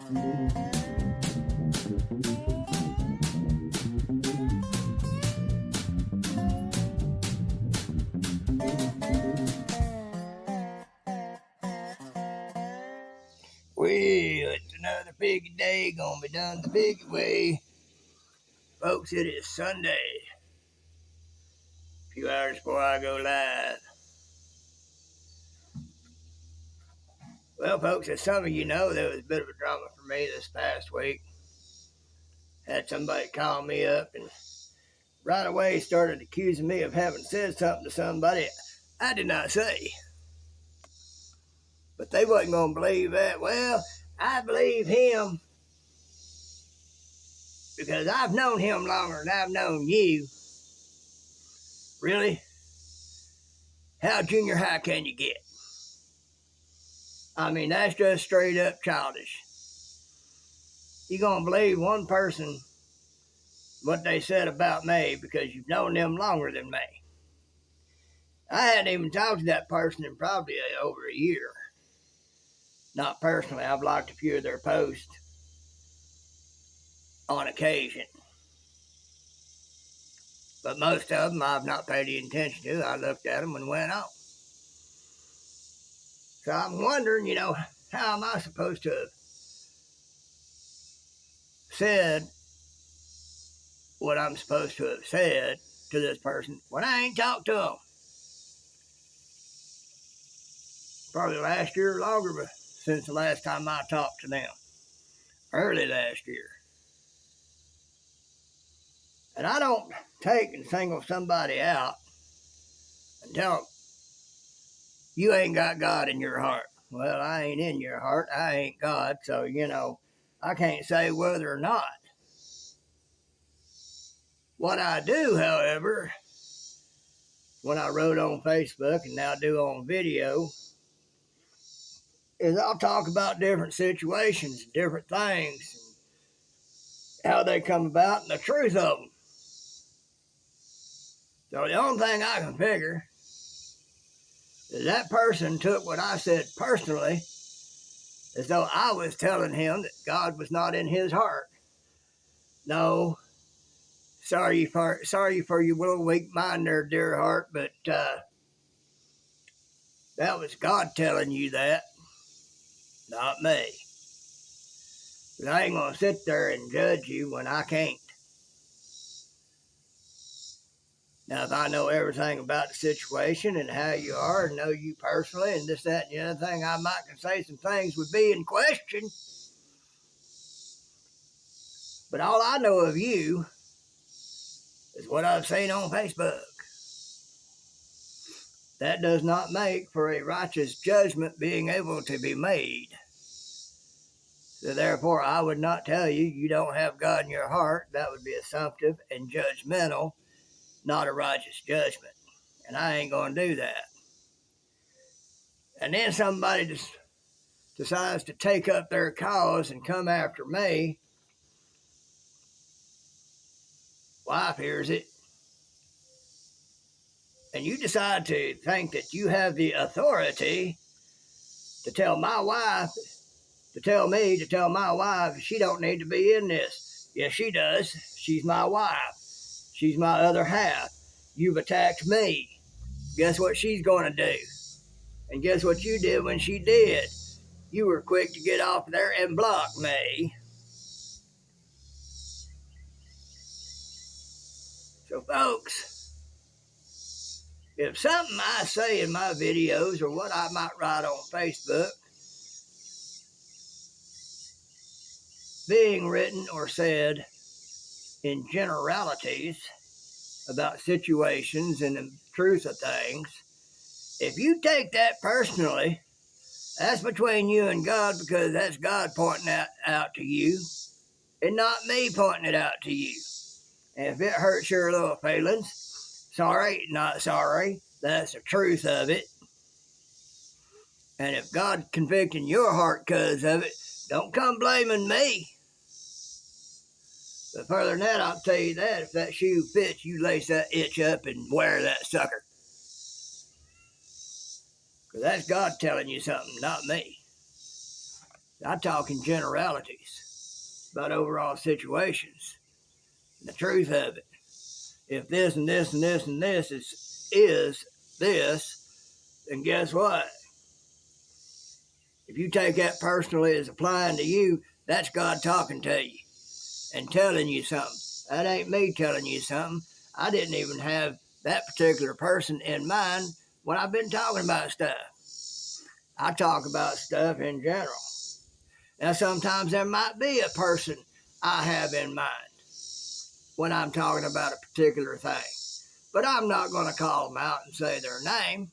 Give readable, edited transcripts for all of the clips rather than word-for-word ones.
Well, it's another piggy day, gonna be done the piggy way. Folks, it is Sunday. A few hours before I go live. Well, folks, as some of you know, there was a bit of a drama for me this past week. Had somebody call me up and right away started accusing me of having said something to somebody I did not say. But they wasn't going to believe that. Well, I believe him because I've known him longer than I've known you. Really? How junior high can you get? I mean, that's just straight up childish. You're going to believe one person what they said about me because you've known them longer than me. I hadn't even talked to that person in probably over a year. Not personally. I've liked a few of their posts on occasion. But most of them I've not paid any attention to. I looked at them and went on. So I'm wondering, how am I supposed to have said what I'm supposed to have said to this person when I ain't talked to them? Probably last year or longer, but since the last time I talked to them. Early last year. And I don't take and single somebody out and tell them, you ain't got God in your heart. Well, I ain't in your heart. I ain't God. So, I can't say whether or not. What I do, however, when I wrote on Facebook and now do on video, is I'll talk about different situations, different things, and how they come about and the truth of them. So the only thing I can figure is that person took what I said personally as though I was telling him that God was not in his heart. No, sorry for your little weak mind there, dear heart, but that was God telling you that, not me. But I ain't going to sit there and judge you when I can't. Now, if I know everything about the situation and how you are and know you personally and this, that, and the other thing, I might can say some things would be in question. But all I know of you is what I've seen on Facebook. That does not make for a righteous judgment being able to be made. So therefore, I would not tell you you don't have God in your heart. That would be assumptive and judgmental, not a righteous judgment. And I ain't going to do that. And then somebody just decides to take up their cause and come after me. Wife hears it. And you decide to think that you have the authority to tell my wife, to tell my wife she don't need to be in this. Yes, she does. She's my wife. She's my other half. You've attacked me. Guess what she's going to do? And guess what you did when she did? You were quick to get off there and block me. So, folks, if something I say in my videos or what I might write on Facebook being written or said in generalities about situations and the truth of things, if you take that personally, that's between you and God because that's God pointing that out to you and not me pointing it out to you. And if it hurts your little feelings, sorry, not sorry, that's the truth of it. And if God's convicting your heart because of it, don't come blaming me. But further than that, I'll tell you that if that shoe fits, you lace that itch up and wear that sucker. Because that's God telling you something, not me. I talk in generalities about overall situations. And the truth of it, if this and this and this and this is this, then guess what? If you take that personally as applying to you, that's God talking to you and telling you something. That ain't me telling you something. I didn't even have that particular person in mind when I've been talking about stuff. I talk about stuff in general. Now, sometimes there might be a person I have in mind when I'm talking about a particular thing. But I'm not going to call them out and say their name.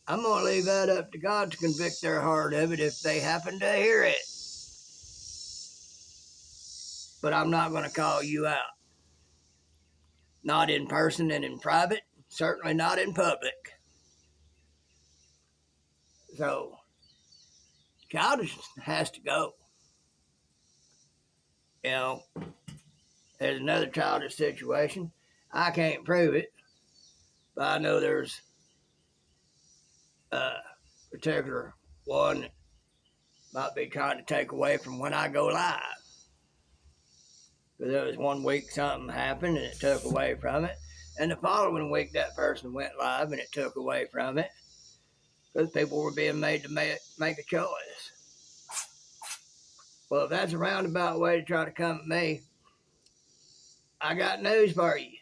I'm going to leave that up to God to convict their heart of it if they happen to hear it. But I'm not going to call you out. Not in person and in private. Certainly not in public. So, childish has to go. You know, there's another childish situation. I can't prove it, but I know there's a particular one that might be trying to take away from when I go live. Because there was one week something happened and it took away from it. And the following week that person went live and it took away from it. Because people were being made to make a choice. Well, if that's a roundabout way to try to come at me, I got news for you.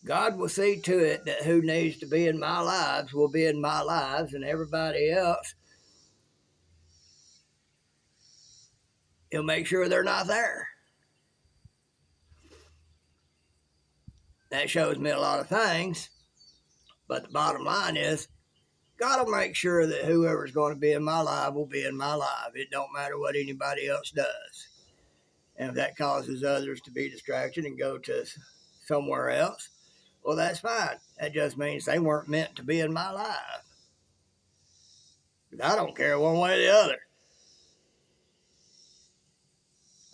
God will see to it that who needs to be in my lives will be in my lives, and everybody else, he'll make sure they're not there. That shows me a lot of things, but the bottom line is, God will make sure that whoever's going to be in my life will be in my life. It don't matter what anybody else does. And if that causes others to be distracted and go to somewhere else, well, that's fine. That just means they weren't meant to be in my life. I don't care one way or the other.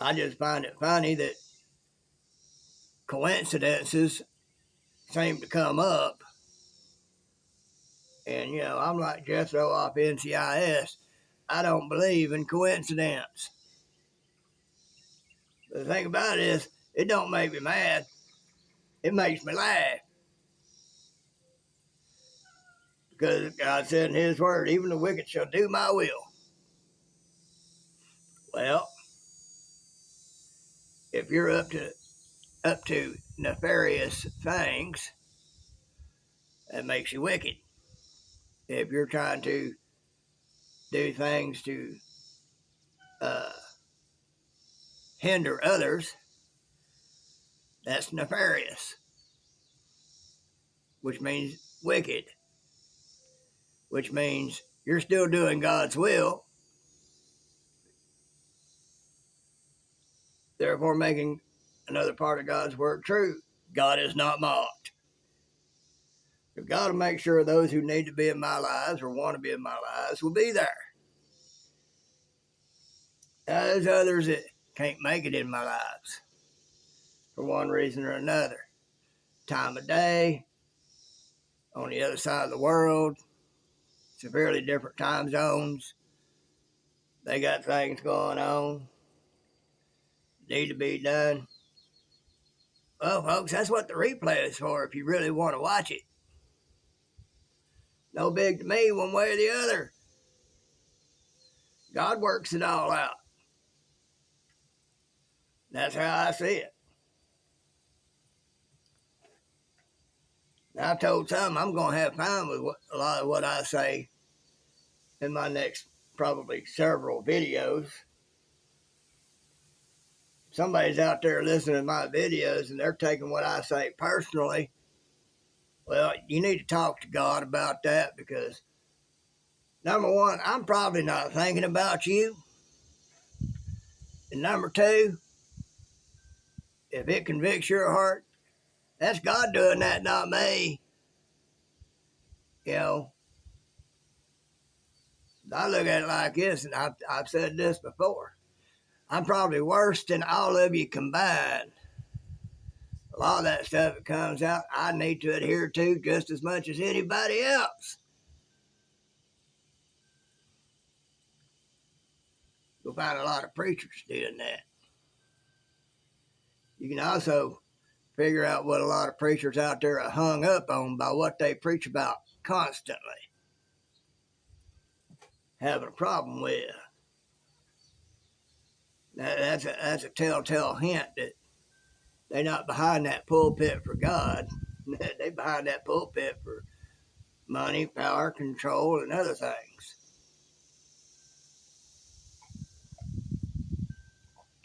I just find it funny that coincidences seem to come up. And, you know, I'm like Jethro off NCIS. I don't believe in coincidence. But the thing about it is, it don't make me mad. It makes me laugh. Because God said in his word, even the wicked shall do my will. Well, if you're up to nefarious things, that makes you wicked. If you're trying to do things to hinder others, that's nefarious, which means wicked, which means you're still doing God's will, therefore making another part of God's word true. God is not mocked. If God will make sure those who need to be in my lives or want to be in my lives will be there. Now, there's others that can't make it in my lives for one reason or another. Time of day, on the other side of the world, severely different time zones. They got things going on, need to be done. Well, folks, that's what the replay is for if you really want to watch it. No big to me one way or the other. God works it all out. That's how I see it. Now, I told some I'm going to have fun with a lot of what I say in my next probably several videos. Somebody's out there listening to my videos and they're taking what I say personally. Well, you need to talk to God about that because, number one, I'm probably not thinking about you. And number two, if it convicts your heart, that's God doing that, not me. You know, I look at it like this, and I've said this before. I'm probably worse than all of you combined. A lot of that stuff that comes out, I need to adhere to just as much as anybody else. You'll find a lot of preachers doing that. You can also figure out what a lot of preachers out there are hung up on by what they preach about constantly having a problem with. That's a telltale hint that they're not behind that pulpit for God. They're behind that pulpit for money, power, control, and other things.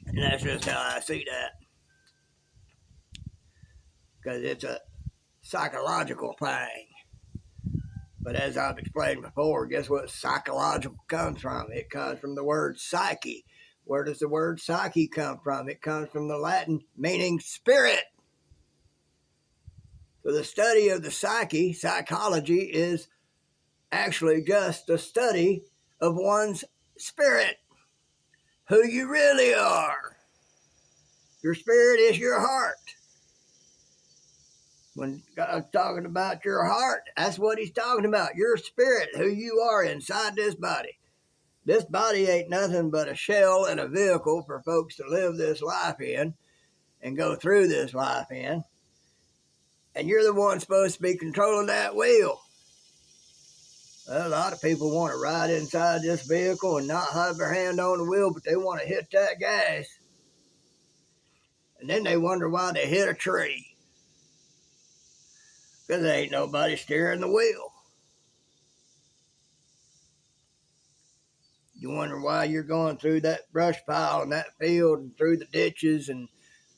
And that's just how I see that. Because it's a psychological thing. But as I've explained before, guess what psychological comes from? It comes from the word psyche. Where does the word psyche come from? It comes from the Latin meaning spirit. So the study of the psyche, psychology, is actually just the study of one's spirit, who you really are. Your spirit is your heart. When God's talking about your heart, that's what he's talking about. Your spirit, who you are inside this body. This body ain't nothing but a shell and a vehicle for folks to live this life in and go through this life in. And you're the one supposed to be controlling that wheel. Well, a lot of people want to ride inside this vehicle and not have their hand on the wheel, but they want to hit that gas. And then they wonder why they hit a tree. Because there ain't nobody steering the wheel. You wonder why you're going through that brush pile and that field and through the ditches and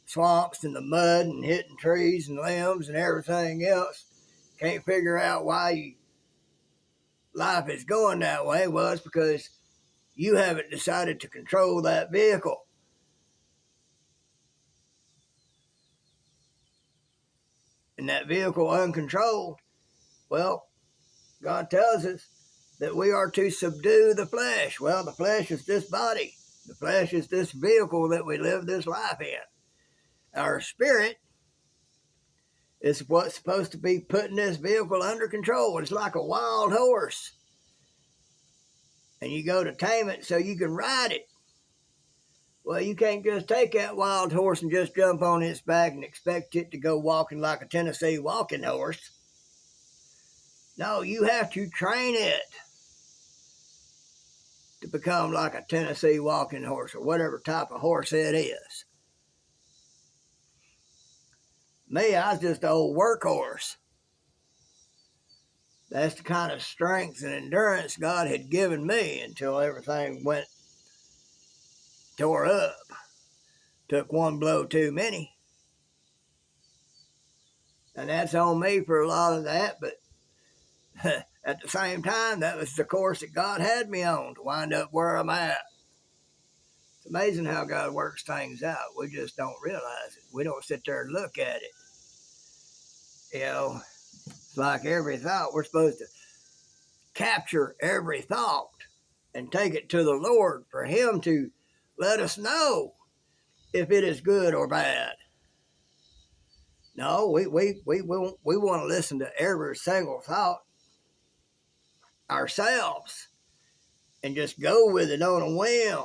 swamps and the mud and hitting trees and limbs and everything else. Can't figure out why life is going that way. Well, it's because you haven't decided to control that vehicle. And that vehicle uncontrolled, well, God tells us that we are to subdue the flesh. Well, the flesh is this body. The flesh is this vehicle that we live this life in. Our spirit is what's supposed to be putting this vehicle under control. It's like a wild horse. And you go to tame it so you can ride it. Well, you can't just take that wild horse and just jump on its back and expect it to go walking like a Tennessee walking horse. No, you have to train it to become like a Tennessee walking horse or whatever type of horse it is. Me, I was just an old workhorse. That's the kind of strength and endurance God had given me until everything went tore up. Took one blow too many. And that's on me for a lot of that, but at the same time, that was the course that God had me on to wind up where I'm at. It's amazing how God works things out. We just don't realize it. We don't sit there and look at it. You know, it's like every thought, we're supposed to capture every thought and take it to the Lord for him to let us know if it is good or bad. No, we want to listen to every single thought ourselves and just go with it on a whim.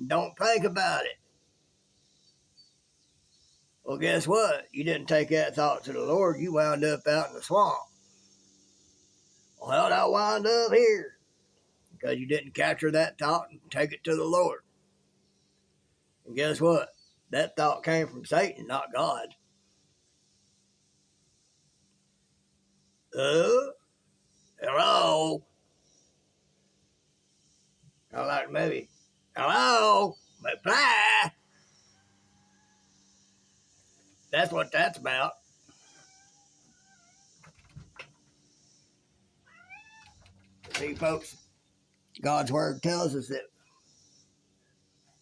Don't think about it. Well, guess what? You didn't take that thought to the Lord. You wound up out in the swamp. Well, how'd I wind up here? Because you didn't capture that thought and take it to the Lord. And guess what? That thought came from Satan, not God. Hello? I like maybe, hello? Reply. That's what that's about. See, folks, God's word tells us that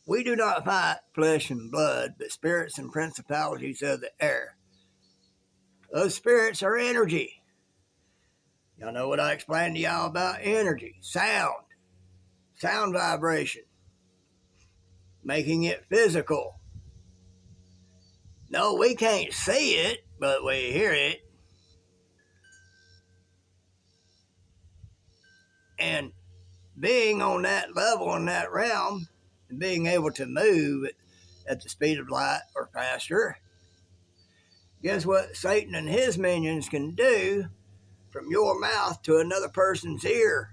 we do not fight flesh and blood, but spirits and principalities of the air. Those spirits are energy. Y'all know what I explained to y'all about energy, sound vibration, making it physical. No, we can't see it, but we hear it. And being on that level in that realm, and being able to move at the speed of light or faster, guess what Satan and his minions can do from your mouth to another person's ear?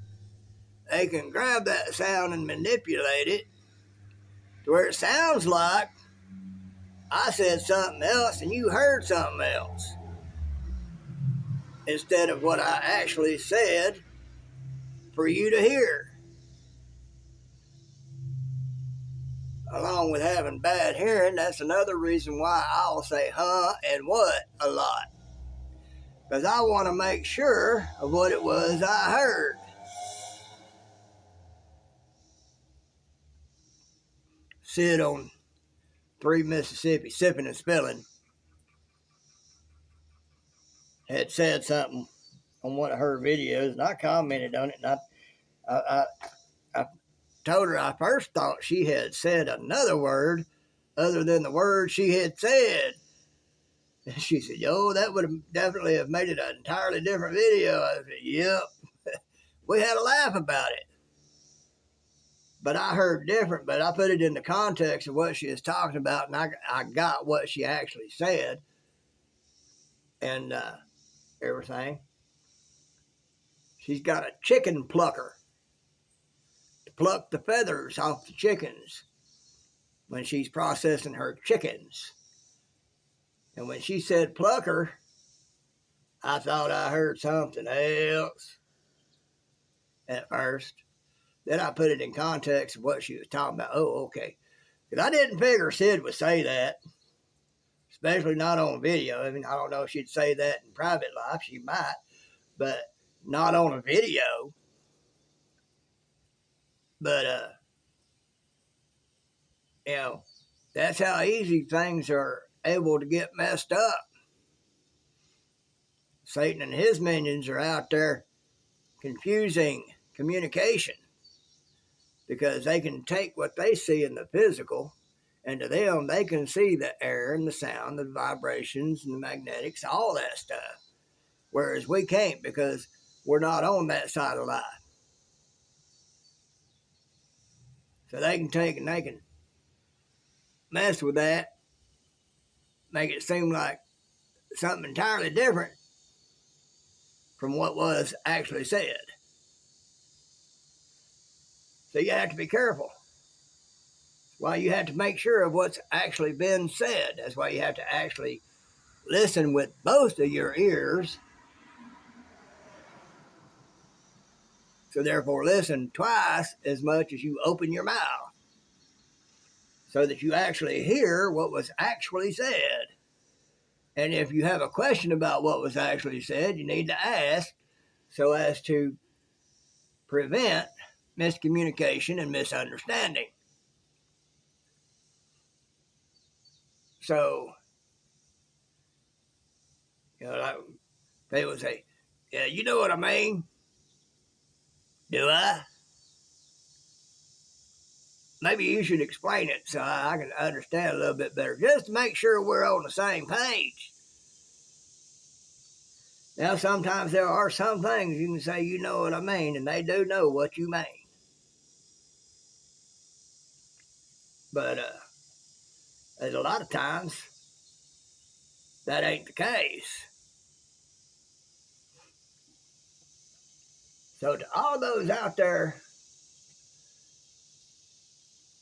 They can grab that sound and manipulate it to where it sounds like I said something else and you heard something else instead of what I actually said for you to hear. Along with having bad hearing, that's another reason why I'll say huh and what a lot. Because I want to make sure of what it was I heard. Sid on 3 Mississippi, sipping and spilling, had said something on one of her videos, and I commented on it, and I told her I first thought she had said another word other than the word she had said. And she said, yo, that would have definitely have made it an entirely different video. I said, yep. We had a laugh about it. But I heard different, but I put it in the context of what she was talking about, and I got what she actually said and everything. She's got a chicken plucker to pluck the feathers off the chickens when she's processing her chickens. And when she said plucker, I thought I heard something else at first. Then I put it in context of what she was talking about. Oh, okay. Because I didn't figure Sid would say that, especially not on video. I mean, I don't know if she'd say that in private life. She might, but not on a video. But, you know, that's how easy things are able to get messed up. Satan and his minions are out there confusing communication because they can take what they see in the physical, and to them, they can see the air and the sound, the vibrations and the magnetics, all that stuff. Whereas we can't because we're not on that side of life. So they can take and they can mess with that, make it seem like something entirely different from what was actually said. So you have to be careful. That's why you have to make sure of what's actually been said. That's why you have to actually listen with both of your ears. So therefore, listen twice as much as you open your mouth so that you actually hear what was actually said. And if you have a question about what was actually said, you need to ask so as to prevent miscommunication and misunderstanding. So, you know, like they would say, yeah, you know what I mean? Do I? Maybe you should explain it so I can understand a little bit better, just to make sure we're on the same page. Now, sometimes there are some things you can say, you know what I mean, and they do know what you mean. But there's a lot of times that ain't the case. So to all those out there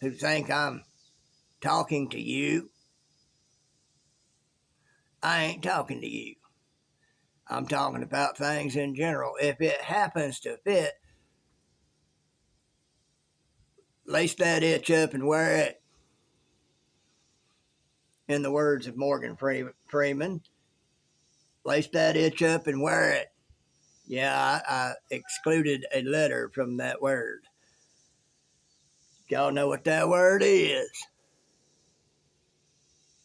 who think I'm talking to you, I ain't talking to you. I'm talking about things in general. If it happens to fit, lace that itch up and wear it. In the words of Morgan Freeman, lace that itch up and wear it. Yeah, I excluded a letter from that word. Y'all know what that word is.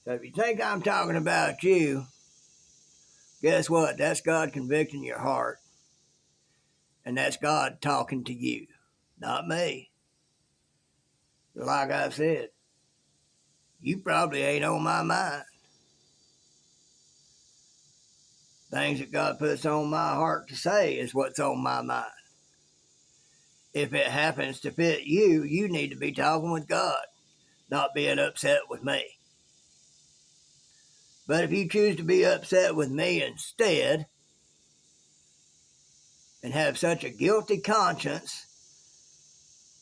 So if you think I'm talking about you, guess what? That's God convicting your heart. And that's God talking to you, not me. Like I said, you probably ain't on my mind. Things that God puts on my heart to say is what's on my mind. if it happens to fit you, you need to be talking with God, not being upset with me. But if you choose to be upset with me instead and have such a guilty conscience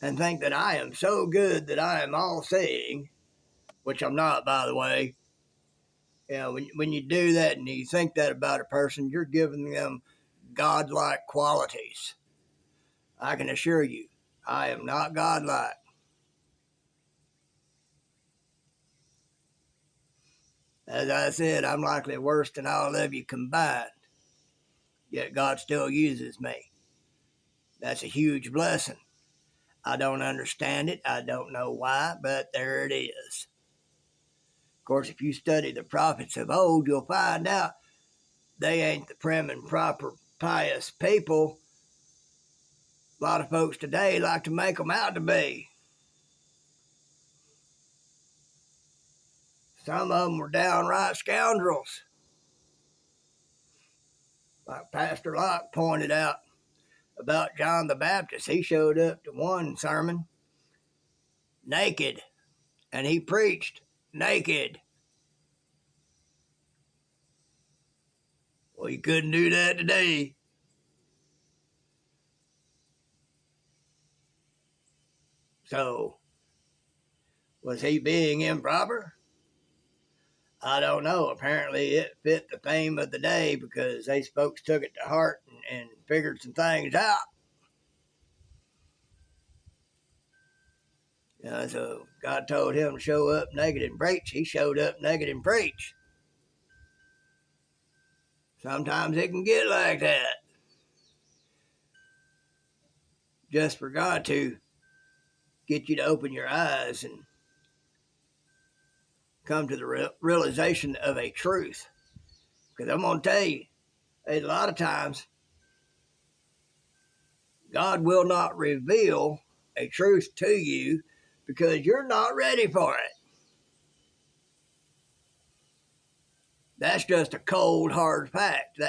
and think that I am so good that I am all-seeing, which I'm not, by the way, you know, when you do that and you think that about a person, you're giving them godlike qualities. I can assure you, I am not godlike. As I said, I'm likely worse than all of you combined. Yet God still uses me. That's a huge blessing. I don't understand it. I don't know why, but there it is. Of course, if you study the prophets of old, you'll find out they ain't the prim and proper, pious people a lot of folks today like to make them out to be. Some of them were downright scoundrels. Like Pastor Locke pointed out about John the Baptist. He showed up to one sermon naked, and he preached naked. Well, you couldn't do that today. So, was he being improper? I don't know. Apparently, it fit the theme of the day because these folks took it to heart and figured some things out. You know, so God told him to show up naked and preach. He showed up naked and preached. Sometimes it can get like that. Just for God to get you to open your eyes and come to the realization of a truth. Because I'm going to tell you, a lot of times, God will not reveal a truth to you because you're not ready for it. That's just a cold, hard fact.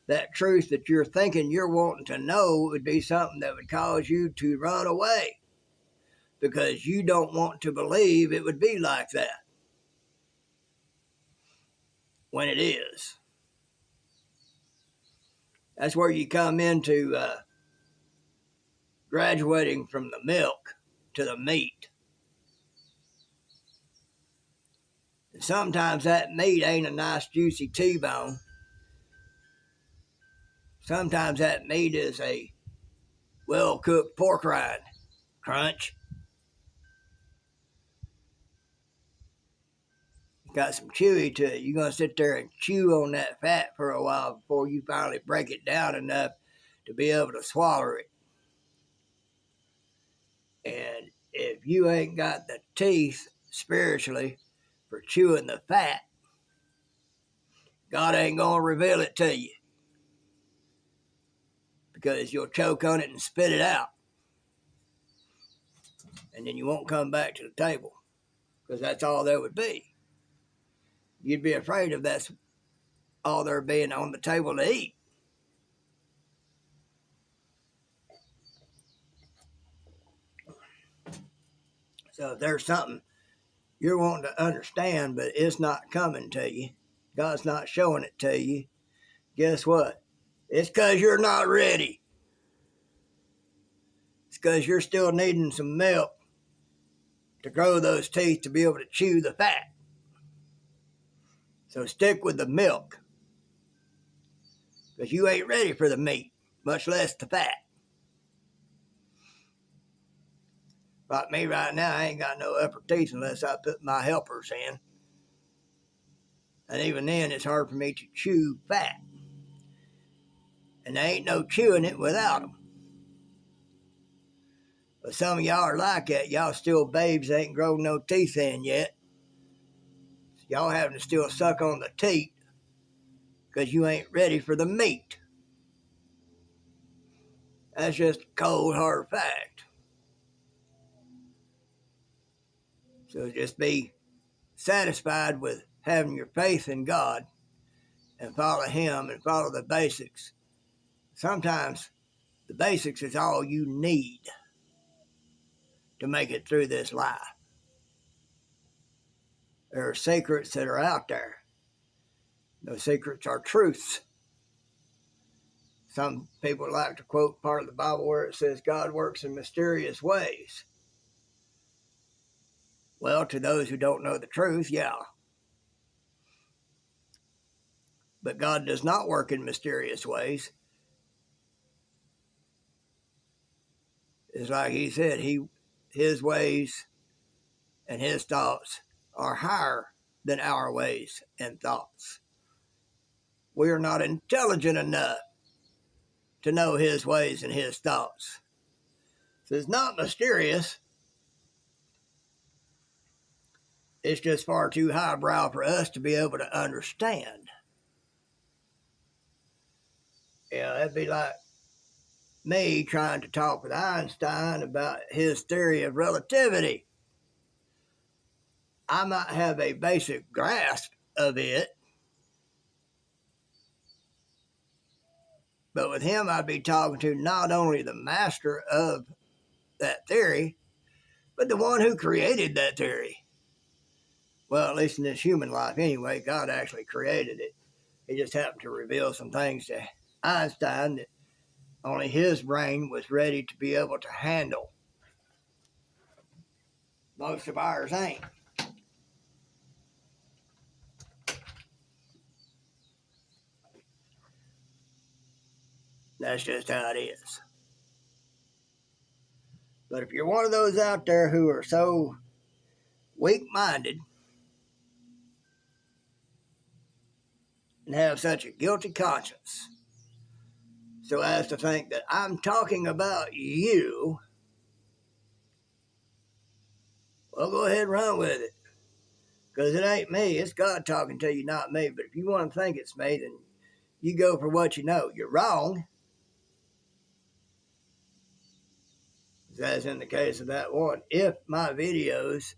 That truth that you're thinking you're wanting to know would be something that would cause you to run away because you don't want to believe it would be like that when it is. That's where you come into graduating from the milk to the meat. And sometimes that meat ain't a nice juicy T-bone. Sometimes that meat is a well-cooked pork rind. Crunch. Got some chewy to it. You're going to sit there and chew on that fat for a while before you finally break it down enough to be able to swallow it. And if you ain't got the teeth spiritually for chewing the fat, God ain't going to reveal it to you because you'll choke on it and spit it out. And then you won't come back to the table because that's all there would be. You'd be afraid of that's all there being on the table to eat. So if there's something you're wanting to understand, but it's not coming to you, God's not showing it to you, guess what? It's because you're not ready. It's because you're still needing some milk to grow those teeth to be able to chew the fat. So stick with the milk because you ain't ready for the meat, much less the fat. Like me right now, I ain't got no upper teeth unless I put my helpers in. And even then, it's hard for me to chew fat. And there ain't no chewing it without them. But some of y'all are like that. Y'all still babes that ain't grown no teeth in yet. Y'all having to still suck on the teeth because you ain't ready for the meat. That's just a cold, hard fact. So just be satisfied with having your faith in God and follow Him and follow the basics. Sometimes the basics is all you need. to make it through this life. There are secrets that are out there. Those secrets are truths. Some people like to quote part of the Bible where it says God works in mysterious ways. Well, to those who don't know the truth, yeah. But God does not work in mysterious ways. It's like he said, his ways and his thoughts are higher than our ways and thoughts. We are not intelligent enough to know his ways and his thoughts. So it's not mysterious. It's just far too highbrow for us to be able to understand. Yeah, that'd be like me trying to talk with Einstein about his theory of relativity. I might have a basic grasp of it, but with him I'd be talking to not only the master of that theory, but the one who created that theory. Well, at least in this human life anyway, God actually created it. He just happened to reveal some things to Einstein that only his brain was ready to be able to handle. Most of ours ain't. That's just how it is. But if you're one of those out there who are so weak-minded and have such a guilty conscience so as to think that I'm talking about you, well, go ahead and run with it. Because it ain't me. It's God talking to you, not me. But if you want to think it's me, then you go for what you know. You're wrong. As in the case of that one. If my videos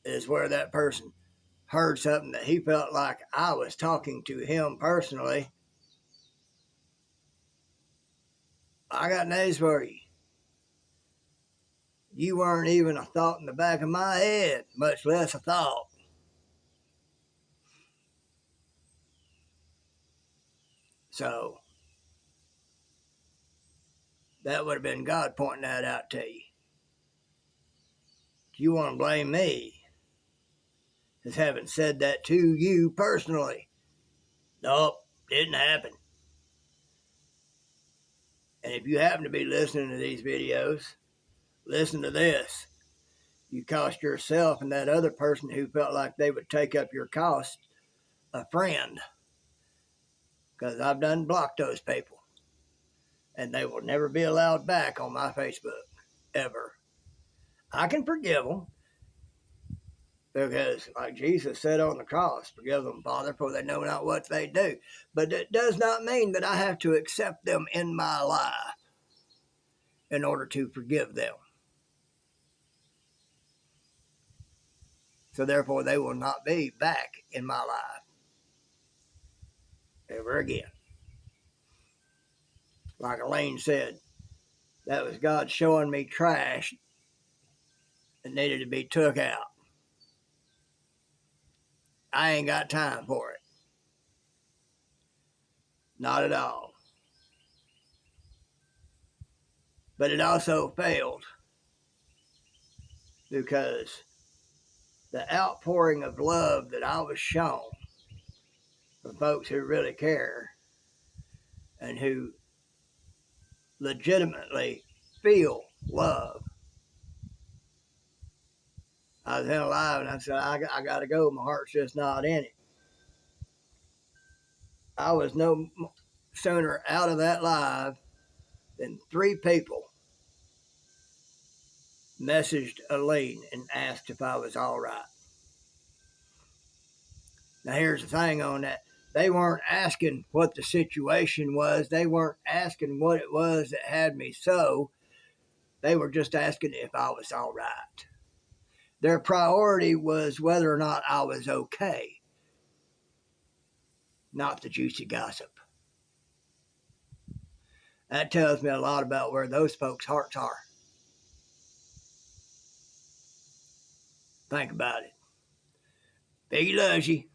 is where that person heard something that he felt like I was talking to him personally, I got news for you. You weren't even a thought in the back of my head, much less a thought. So, that would have been God pointing that out to you. Do you want to blame me as having said that to you personally? Nope, didn't happen. And if you happen to be listening to these videos, listen to this. You cost yourself and that other person who felt like they would take up your cost a friend. Because I've done blocked those people. And they will never be allowed back on my Facebook. Ever. I can forgive them. Because, like Jesus said on the cross, forgive them, Father, for they know not what they do. But it does not mean that I have to accept them in my life in order to forgive them. So therefore, they will not be back in my life ever again. Like Elaine said, that was God showing me trash that needed to be took out. I ain't got time for it. Not at all. But it also failed because the outpouring of love that I was shown from folks who really care and who legitimately feel love. I was in a live and I said, I got to go. My heart's just not in it. I was no sooner out of that live than 3 people messaged Elaine and asked if I was all right. Now, here's the thing on that. They weren't asking what the situation was. They weren't asking what it was that had me so. They were just asking if I was all right. Their priority was whether or not I was okay, not the juicy gossip. That tells me a lot about where those folks' hearts are. Think about it. Piggy loves you.